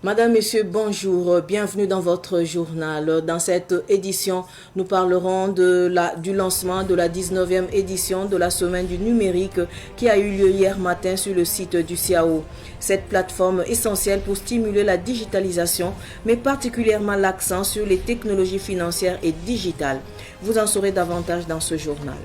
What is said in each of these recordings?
Madame, Messieurs, bonjour, bienvenue dans votre journal. Dans cette édition, nous parlerons du lancement de la 19e édition de la Semaine du numérique qui a eu lieu hier matin sur le site du CIAO. Cette plateforme essentielle pour stimuler la digitalisation, mais particulièrement l'accent sur les technologies financières et digitales. Vous en saurez davantage dans ce journal.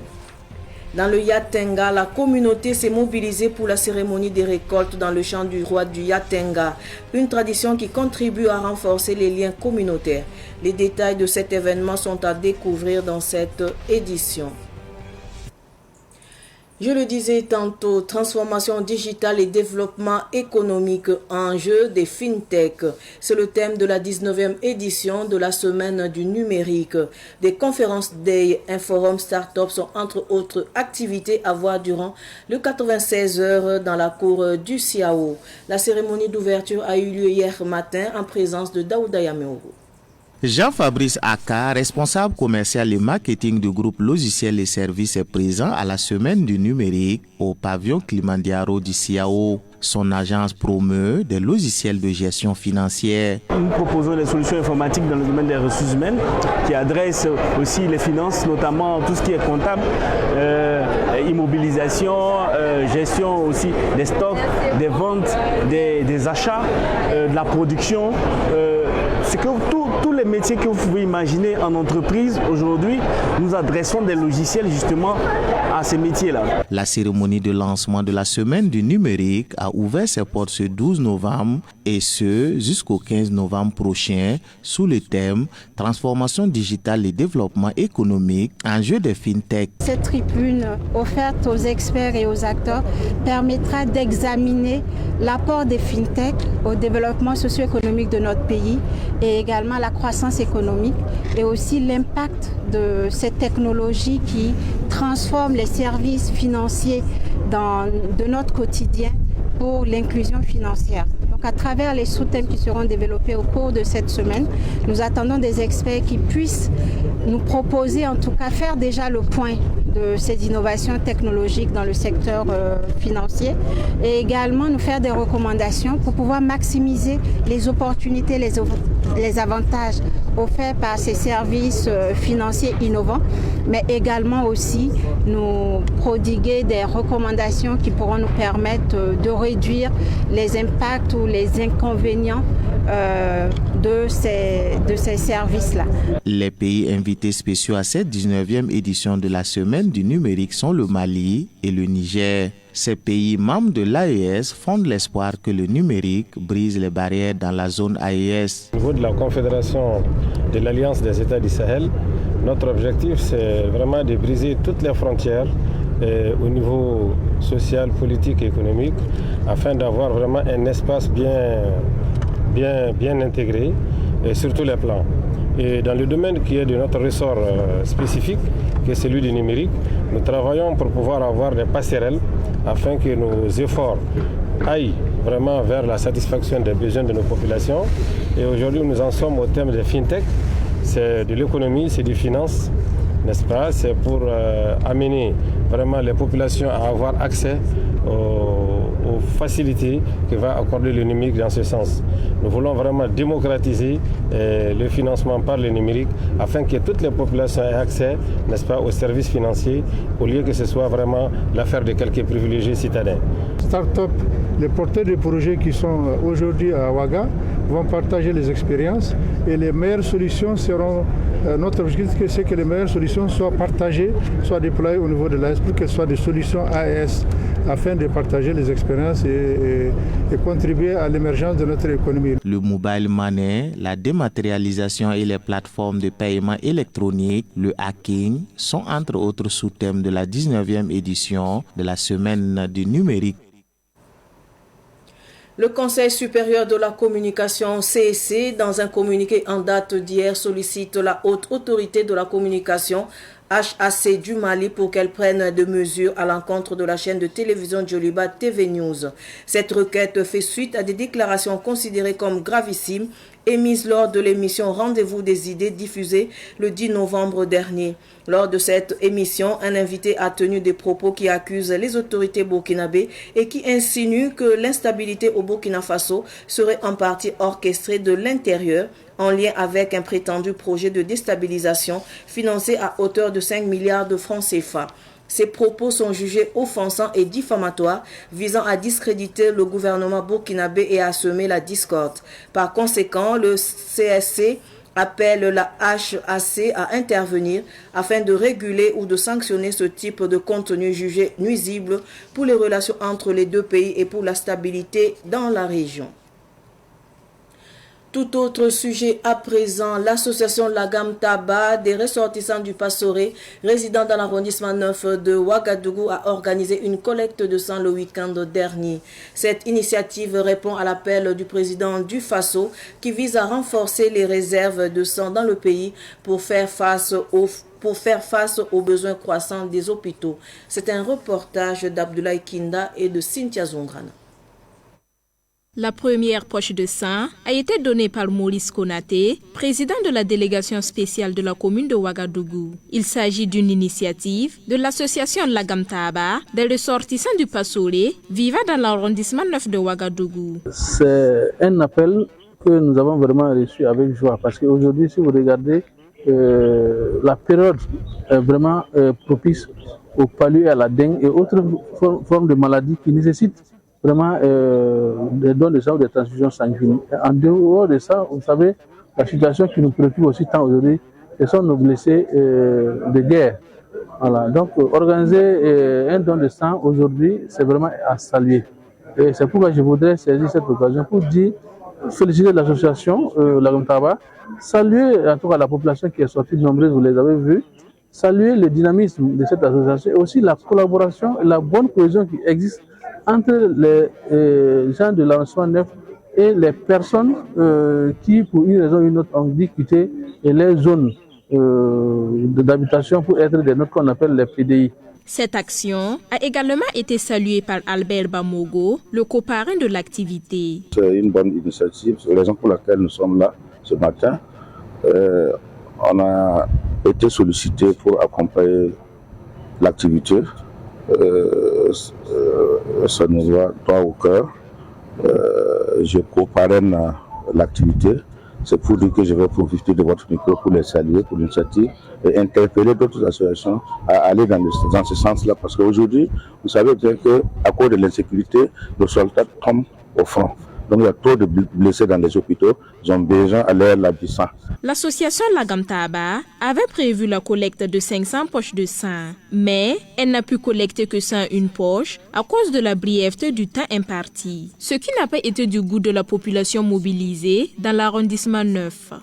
Dans le Yatenga, la communauté s'est mobilisée pour la cérémonie des récoltes dans le champ du roi du Yatenga, une tradition qui contribue à renforcer les liens communautaires. Les détails de cet événement sont à découvrir dans cette édition. Je le disais tantôt, transformation digitale et développement économique, enjeu des fintech. C'est le thème de la 19e édition de la Semaine du numérique. Des conférences day, un forum start-up sont entre autres activités à voir durant le 96 heures dans la cour du CIAO. La cérémonie d'ouverture a eu lieu hier matin en présence de Daouda Yameogo. Jean-Fabrice Aka, responsable commercial et marketing du groupe Logiciels et Services, est présent à la Semaine du numérique au pavillon Kilimanjaro du CIAO. Son agence promeut des logiciels de gestion financière. Nous proposons des solutions informatiques dans le domaine des ressources humaines qui adressent aussi les finances, notamment tout ce qui est comptable, immobilisation, gestion aussi des stocks, des ventes, des achats, de la production. C'est que tous les métiers que vous pouvez imaginer en entreprise, aujourd'hui, nous adressons des logiciels justement à ces métiers-là. La cérémonie de lancement de la Semaine du numérique a ouvert ses portes ce 12 novembre et ce jusqu'au 15 novembre prochain sous le thème « Transformation digitale et développement économique, enjeux des fintech ». Cette tribune offerte aux experts et aux acteurs permettra d'examiner l'apport des fintech au développement socio-économique de notre pays et également la croissance économique et aussi l'impact de ces technologies qui transforment les services financiers de notre quotidien pour l'inclusion financière. Donc à travers les sous-thèmes qui seront développés au cours de cette semaine, nous attendons des experts qui puissent nous proposer, en tout cas faire déjà le point de ces innovations technologiques dans le secteur financier et également nous faire des recommandations pour pouvoir maximiser les opportunités, les avantages offerts par ces services financiers innovants, mais également aussi nous prodiguer des recommandations qui pourront nous permettre de réduire les impacts ou les inconvénients de ces services-là. Les pays invités spéciaux à cette 19e édition de la Semaine du numérique sont le Mali et le Niger. Ces pays membres de l'AES fondent l'espoir que le numérique brise les barrières dans la zone AES. Au niveau de la Confédération de l'Alliance des États du Sahel, notre objectif c'est vraiment de briser toutes les frontières au niveau social, politique et économique afin d'avoir vraiment un espace bien intégré sur tous les plans. Et dans le domaine qui est de notre ressort spécifique, qui est celui du numérique, nous travaillons pour pouvoir avoir des passerelles afin que nos efforts aillent vraiment vers la satisfaction des besoins de nos populations. Et aujourd'hui, nous en sommes au thème des fintech. C'est de l'économie, c'est des finances, n'est-ce pas? C'est pour amener vraiment les populations à avoir accès aux facilités que va accorder le numérique dans ce sens. Nous voulons vraiment démocratiser le financement par le numérique afin que toutes les populations aient accès, n'est-ce pas, aux services financiers au lieu que ce soit vraiment l'affaire de quelques privilégiés citadins. Start-up, les porteurs de projets qui sont aujourd'hui à Ouaga vont partager les expériences et les meilleures solutions seront, notre objectif c'est que les meilleures solutions soient partagées, soient déployées au niveau de l'AES pour qu'elles soient des solutions AES afin de partager les expériences et contribuer à l'émergence de notre économie. Le mobile money, la dématérialisation et les plateformes de paiement électronique, le hacking sont entre autres sous-thèmes de la 19e édition de la Semaine du numérique. Le Conseil supérieur de la communication CSC, dans un communiqué en date d'hier, sollicite la haute autorité de la communication HAC du Mali pour qu'elle prenne des mesures à l'encontre de la chaîne de télévision Djoliba TV News. Cette requête fait suite à des déclarations considérées comme gravissimes émise lors de l'émission Rendez-vous des idées diffusée le 10 novembre dernier. Lors de cette émission, un invité a tenu des propos qui accusent les autorités burkinabées et qui insinuent que l'instabilité au Burkina Faso serait en partie orchestrée de l'intérieur en lien avec un prétendu projet de déstabilisation financé à hauteur de 5 milliards de francs CFA. Ces propos sont jugés offensants et diffamatoires, visant à discréditer le gouvernement burkinabé et à semer la discorde. Par conséquent, le CSC appelle la HAC à intervenir afin de réguler ou de sanctionner ce type de contenu jugé nuisible pour les relations entre les deux pays et pour la stabilité dans la région. Tout autre sujet à présent, l'association Lagam Taba des ressortissants du Passoré, résidant dans l'arrondissement 9 de Ouagadougou, a organisé une collecte de sang le week-end dernier. Cette initiative répond à l'appel du président du Faso qui vise à renforcer les réserves de sang dans le pays pour faire face aux besoins croissants des hôpitaux. C'est un reportage d'Abdoulaye Kinda et de Cynthia Zongrana. La première poche de sang a été donnée par Maurice Konaté, président de la délégation spéciale de la commune de Ouagadougou. Il s'agit d'une initiative de l'association Lagam Taba des ressortissants du Passoré vivant dans l'arrondissement 9 de Ouagadougou. C'est un appel que nous avons vraiment reçu avec joie parce qu'aujourd'hui, si vous regardez, la période est vraiment propice au palu, à la dengue et autres formes de maladies qui nécessitent vraiment des dons de sang ou des transfusions sanguines. En dehors de ça, vous savez, la situation qui nous préoccupe aussi tant aujourd'hui, ce sont nos blessés de guerre. Voilà. Donc, organiser un don de sang aujourd'hui, c'est vraiment à saluer. Et c'est pourquoi je voudrais saisir cette occasion pour dire, féliciter l'association Lagam Taba, saluer en tout cas la population qui est sortie nombreuse, vous les avez vus, saluer le dynamisme de cette association et aussi la collaboration et la bonne cohésion qui existe entre les gens de l'arrondissement 9 et les personnes qui, pour une raison ou une autre, ont dû quitter les zones d'habitation pour être des notes qu'on appelle les PDI. Cette action a également été saluée par Albert Bamogo, le coparrain de l'activité. C'est une bonne initiative, c'est la raison pour laquelle nous sommes là ce matin. On a été sollicité pour accompagner l'activité. Ça nous va droit au cœur. Je coparraine l'activité. C'est pour dire que je vais profiter de votre micro pour les saluer pour l'initiative et interpeller d'autres associations à aller dans ce sens-là. Parce qu'aujourd'hui, vous savez bien qu'à cause de l'insécurité, nos soldats tombent au front. Donc il y a trop de blessés dans les hôpitaux, ils ont besoin d'aller la du sang. L'association Lagam Taba avait prévu la collecte de 500 poches de sang, mais elle n'a pu collecter que 101 poches à cause de la brièveté du temps imparti, ce qui n'a pas été du goût de la population mobilisée dans l'arrondissement 9.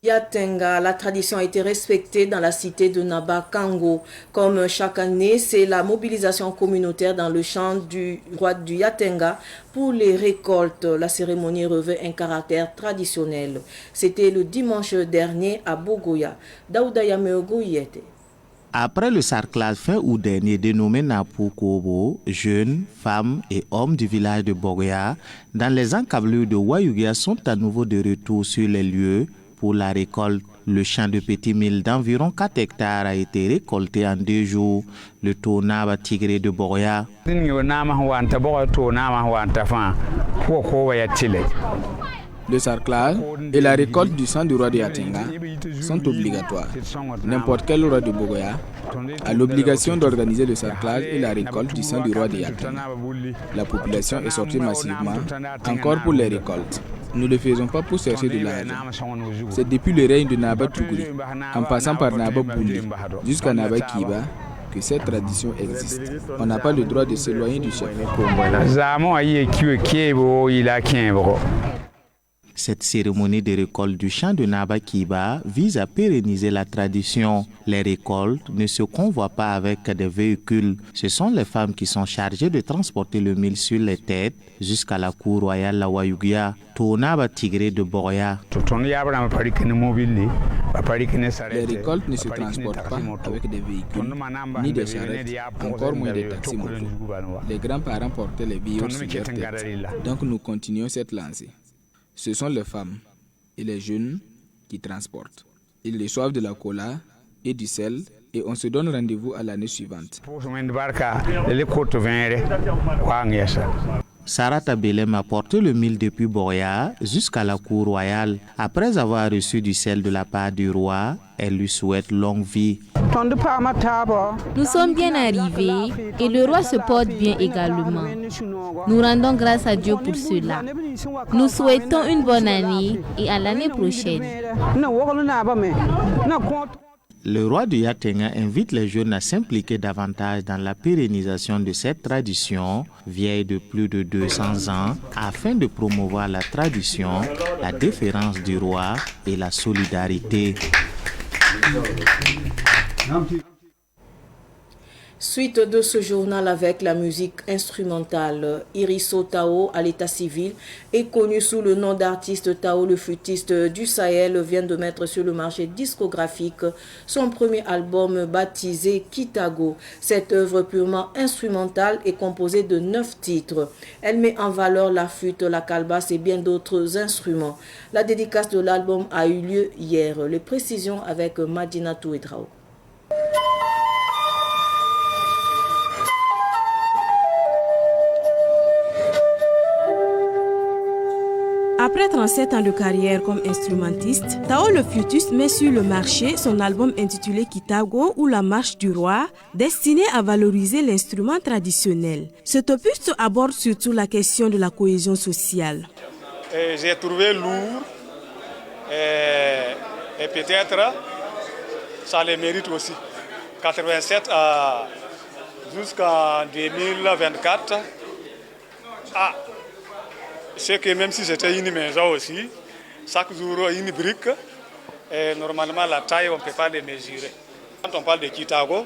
Yatenga, la tradition a été respectée dans la cité de Naba-Kango. Comme chaque année, c'est la mobilisation communautaire dans le champ du roi du Yatenga pour les récoltes. La cérémonie revêt un caractère traditionnel. C'était le dimanche dernier à Bogoya. Daouda Yameogo y était. Après le sarclage fin août dernier dénommé Napu Kobo, jeunes, femmes et hommes du village de Bogoya, dans les encablures de Wayugia sont à nouveau de retour sur les lieux pour la récolte. Le champ de Petit Mille d'environ 4 hectares a été récolté en 2 jours. Le Tonaba Tigré de Bogoya. Le sarclage et la récolte du sang du roi de Yatenga sont obligatoires. N'importe quel roi de Bogoya a l'obligation d'organiser le sarclage et la récolte du sang du roi de Yatenga. La population est sortie massivement, encore pour les récoltes. Nous ne le faisons pas pour chercher de l'argent. C'est depuis le règne de Naba Tougouri, en passant par Naba Boundi, jusqu'à Naba Kiba, que cette tradition existe. On n'a pas le droit de s'éloigner du chef. Cette cérémonie de récolte du champ de Naba Kiba vise à pérenniser la tradition. Les récoltes ne se convoient pas avec des véhicules. Ce sont les femmes qui sont chargées de transporter le mil sur les têtes jusqu'à la cour royale Lawayugia. Tonaba Tigré de Boya. Les récoltes ne se transportent pas avec des véhicules, ni des charrettes, encore moins des taxis motos. Les grands-parents portaient les billes sur leur tête. Donc nous continuons cette lancée. Ce sont les femmes et les jeunes qui transportent. Ils reçoivent de la cola et du sel et on se donne rendez-vous à l'année suivante. Sarata Belem a porté le mil depuis Boya jusqu'à la cour royale. Après avoir reçu du sel de la part du roi, elle lui souhaite longue vie. Nous sommes bien arrivés et le roi se porte bien également. Nous rendons grâce à Dieu pour cela. Nous souhaitons une bonne année et à l'année prochaine. Le roi du Yatenga invite les jeunes à s'impliquer davantage dans la pérennisation de cette tradition vieille de plus de 200 ans afin de promouvoir la tradition, la déférence du roi et la solidarité. Suite de ce journal avec la musique instrumentale, Irisso Tao à l'état civil est connu sous le nom d'artiste Tao le flûtiste du Sahel vient de mettre sur le marché discographique son premier album baptisé Kitago. Cette œuvre purement instrumentale est composée de 9 titres. Elle met en valeur la flûte, la calebasse et bien d'autres instruments. La dédicace de l'album a eu lieu hier. Les précisions avec Madina Touedrao. Après 37 ans de carrière comme instrumentiste, Tao le flûtiste met sur le marché son album intitulé Kitago ou la marche du roi, destiné à valoriser l'instrument traditionnel. Cet opus aborde surtout la question de la cohésion sociale. J'ai trouvé lourd et peut-être ça le mérite aussi. 87 jusqu'en 2024. C'est que même si c'était une maison aussi, chaque jour une brique, et normalement la taille on ne peut pas les mesurer. Quand on parle de Kitago,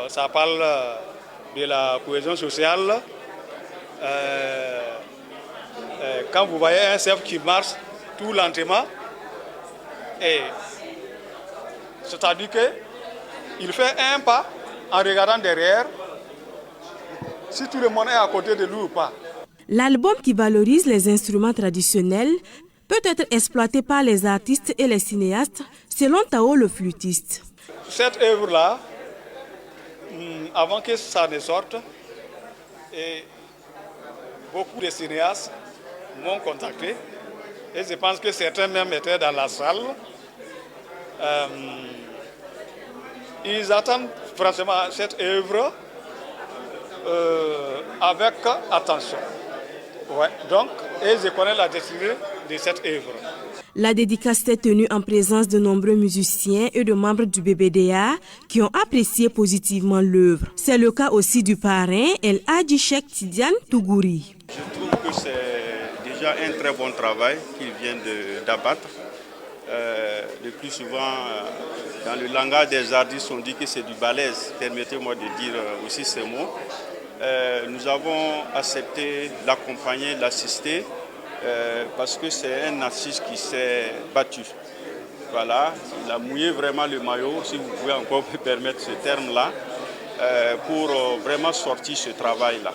ça parle de la cohésion sociale. Quand vous voyez un chef qui marche tout lentement, c'est-à-dire qu'il fait un pas en regardant derrière, si tout le monde est à côté de lui ou pas. L'album qui valorise les instruments traditionnels peut être exploité par les artistes et les cinéastes, selon Tao le flûtiste. Cette œuvre-là, avant que ça ne sorte, beaucoup de cinéastes m'ont contacté et je pense que certains même étaient dans la salle. Ils attendent franchement cette œuvre avec attention. Ouais, donc, et je connais la destinée de cette œuvre. La dédicace s'est tenue en présence de nombreux musiciens et de membres du BBDA qui ont apprécié positivement l'œuvre. C'est le cas aussi du parrain El Hadji Cheikh Tidiane Tougouri. Je trouve que c'est déjà un très bon travail qu'il vient d'abattre. Le plus souvent, dans le langage des artistes, on dit que c'est du balèze. Permettez-moi de dire aussi ces mots. Nous avons accepté l'accompagner, l'assister, parce que c'est un artiste qui s'est battu. Voilà, il a mouillé vraiment le maillot, si vous pouvez encore me permettre ce terme-là, pour vraiment sortir ce travail-là.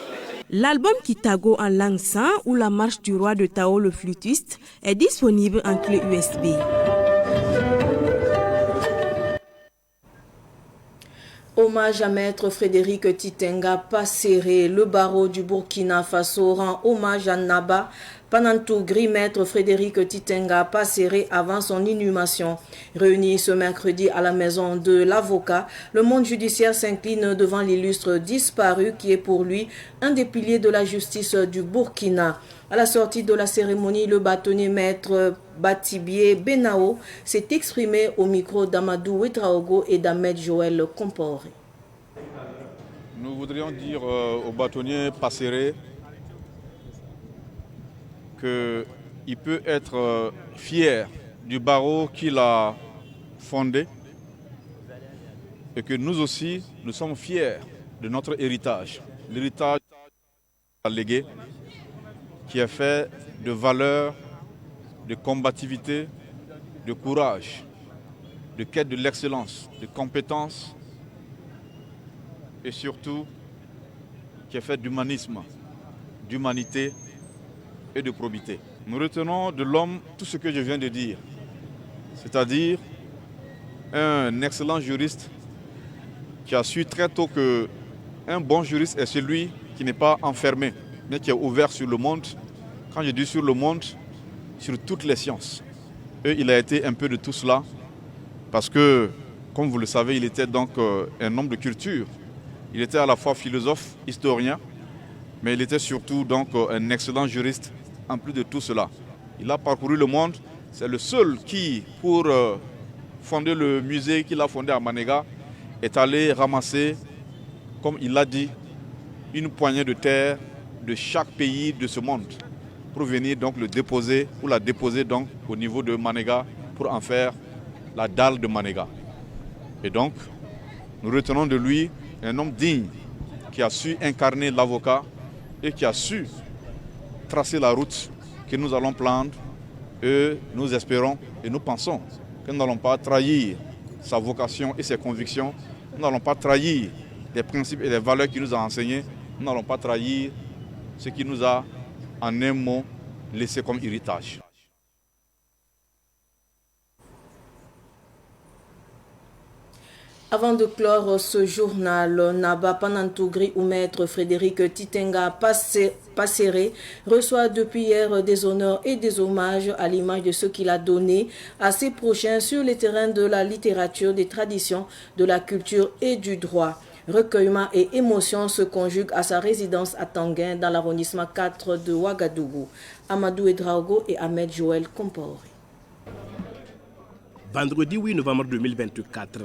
L'album Kitago en langue san ou la marche du roi de Tao le flûtiste est disponible en clé USB. Hommage à Maître Frédéric Titenga Passéré. Le barreau du Burkina Faso rend hommage à Naba Panantougri, Maître Frédéric Titenga Passéré avant son inhumation. Réuni ce mercredi à la maison de l'avocat, le monde judiciaire s'incline devant l'illustre disparu qui est pour lui un des piliers de la justice du Burkina. À la sortie de la cérémonie, le bâtonnier Maître Batibié Benao s'est exprimé au micro d'Amadou Ouetraogo et d'Ahmed Joël Comporé. Nous voudrions dire au bâtonnier Passéré que il peut être fier du barreau qu'il a fondé et que nous aussi, nous sommes fiers de notre héritage. L'héritage légué qui est fait de valeurs, de combativité, de courage, de quête de l'excellence, de compétences et surtout qui est fait d'humanisme, d'humanité et de probité. Nous retenons de l'homme tout ce que je viens de dire, c'est-à-dire un excellent juriste qui a su très tôt qu'un bon juriste est celui qui n'est pas enfermé, mais qui est ouvert sur le monde. Quand je dis sur le monde, sur toutes les sciences. Et il a été un peu de tout cela, parce que, comme vous le savez, il était donc un homme de culture. Il était à la fois philosophe, historien, mais il était surtout donc un excellent juriste, en plus de tout cela. Il a parcouru le monde. C'est le seul qui, pour fonder le musée qu'il a fondé à Manega, est allé ramasser, comme il l'a dit, une poignée de terre de chaque pays de ce monde pour venir donc le déposer ou la déposer donc au niveau de Manega pour en faire la dalle de Manega. Et donc, nous retenons de lui un homme digne qui a su incarner l'avocat et qui a su tracer la route que nous allons prendre et nous espérons et nous pensons que nous n'allons pas trahir sa vocation et ses convictions, nous n'allons pas trahir les principes et les valeurs qu'il nous a enseignés, nous n'allons pas trahir ce qu'il nous a, en un mot, laissé comme héritage. Avant de clore ce journal, Naba Panantougri ou maître Frédéric Titenga Passéré reçoit depuis hier des honneurs et des hommages à l'image de ce qu'il a donné à ses prochains sur les terrains de la littérature, des traditions, de la culture et du droit. Recueillement et émotion se conjuguent à sa résidence à Tanguin dans l'arrondissement 4 de Ouagadougou. Amadou Edraogo et Ahmed Joël Compore. Vendredi 8 novembre 2024,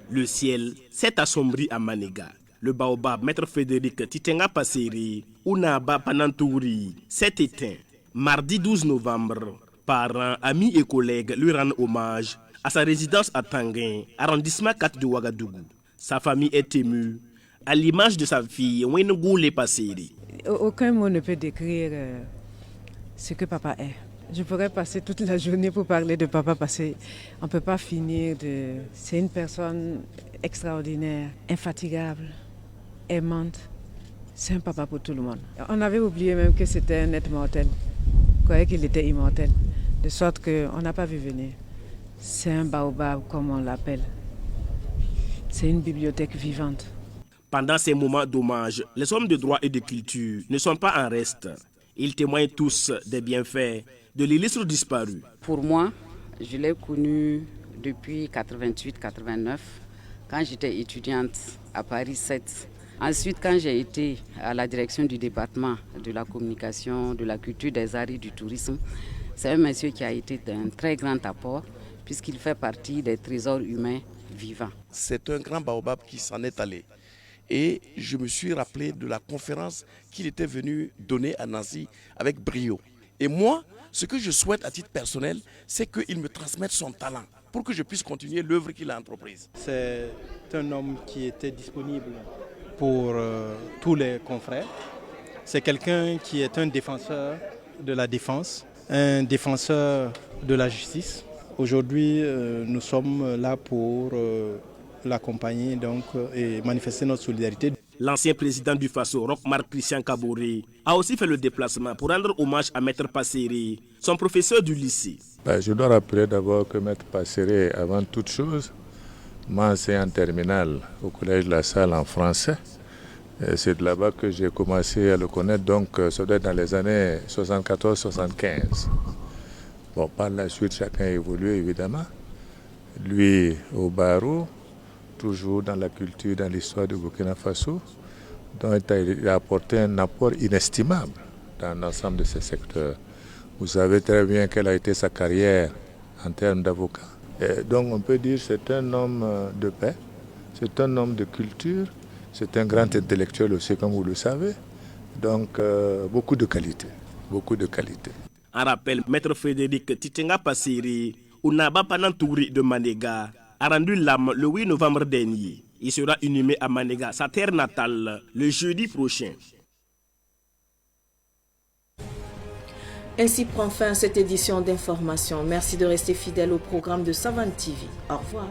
le ciel s'est assombri à Manega. Le baobab maître Frédéric Titenga Passéré ou Naba Panantougri s'est éteint. Mardi 12 novembre, parents, amis et collègues lui rendent hommage à sa résidence à Tanguin, arrondissement 4 de Ouagadougou. Sa famille est émue, à l'image de sa fille, Wengoulé Passéré. Aucun mot ne peut décrire ce que papa est. Je pourrais passer toute la journée pour parler de papa parce qu'on ne peut pas finir de... C'est une personne extraordinaire, infatigable, aimante. C'est un papa pour tout le monde. On avait oublié même que c'était un être mortel. On croyait qu'il était immortel. De sorte qu'on n'a pas vu venir. C'est un baobab comme on l'appelle. C'est une bibliothèque vivante. Pendant ces moments d'hommage, les hommes de droit et de culture ne sont pas en reste. Ils témoignent tous des bienfaits de l'illustre disparu. Pour moi, je l'ai connu depuis 88-89, quand j'étais étudiante à Paris 7. Ensuite, quand j'ai été à la direction du département de la communication, de la culture, des arts et du tourisme, c'est un monsieur qui a été d'un très grand apport, puisqu'il fait partie des trésors humains vivants. C'est un grand baobab qui s'en est allé. Et je me suis rappelé de la conférence qu'il était venu donner à Nancy avec brio. Et moi, ce que je souhaite à titre personnel, c'est qu'il me transmette son talent pour que je puisse continuer l'œuvre qu'il a entreprise. C'est un homme qui était disponible pour tous les confrères. C'est quelqu'un qui est un défenseur de la défense, un défenseur de la justice. Aujourd'hui, nous sommes là pour l'accompagner et manifester notre solidarité. L'ancien président du Faso, Roch-Marc Christian Kaboré, a aussi fait le déplacement pour rendre hommage à Maître Passéré, son professeur du lycée. Je dois rappeler d'abord que Maître Passéré, avant toute chose, m'a enseigné en terminale au collège La Salle en français. C'est de là-bas que j'ai commencé à le connaître, donc ça doit être dans les années 74-75. Bon, par la suite, chacun a évolué évidemment. Lui au barreau, toujours dans la culture, dans l'histoire du Burkina Faso. Donc il a apporté un apport inestimable dans l'ensemble de ces secteurs. Vous savez très bien quelle a été sa carrière en termes d'avocat. Donc on peut dire que c'est un homme de paix, c'est un homme de culture, c'est un grand intellectuel aussi comme vous le savez. Donc beaucoup de qualité, beaucoup de qualité. En rappel, Maître Frédéric Titenga Passeri, Ounaba Panantouri de Manega, a rendu l'âme le 8 novembre dernier. Il sera inhumé à Manega, sa terre natale, le jeudi prochain. Ainsi prend fin cette édition d'information. Merci de rester fidèle au programme de Savane TV. Au revoir.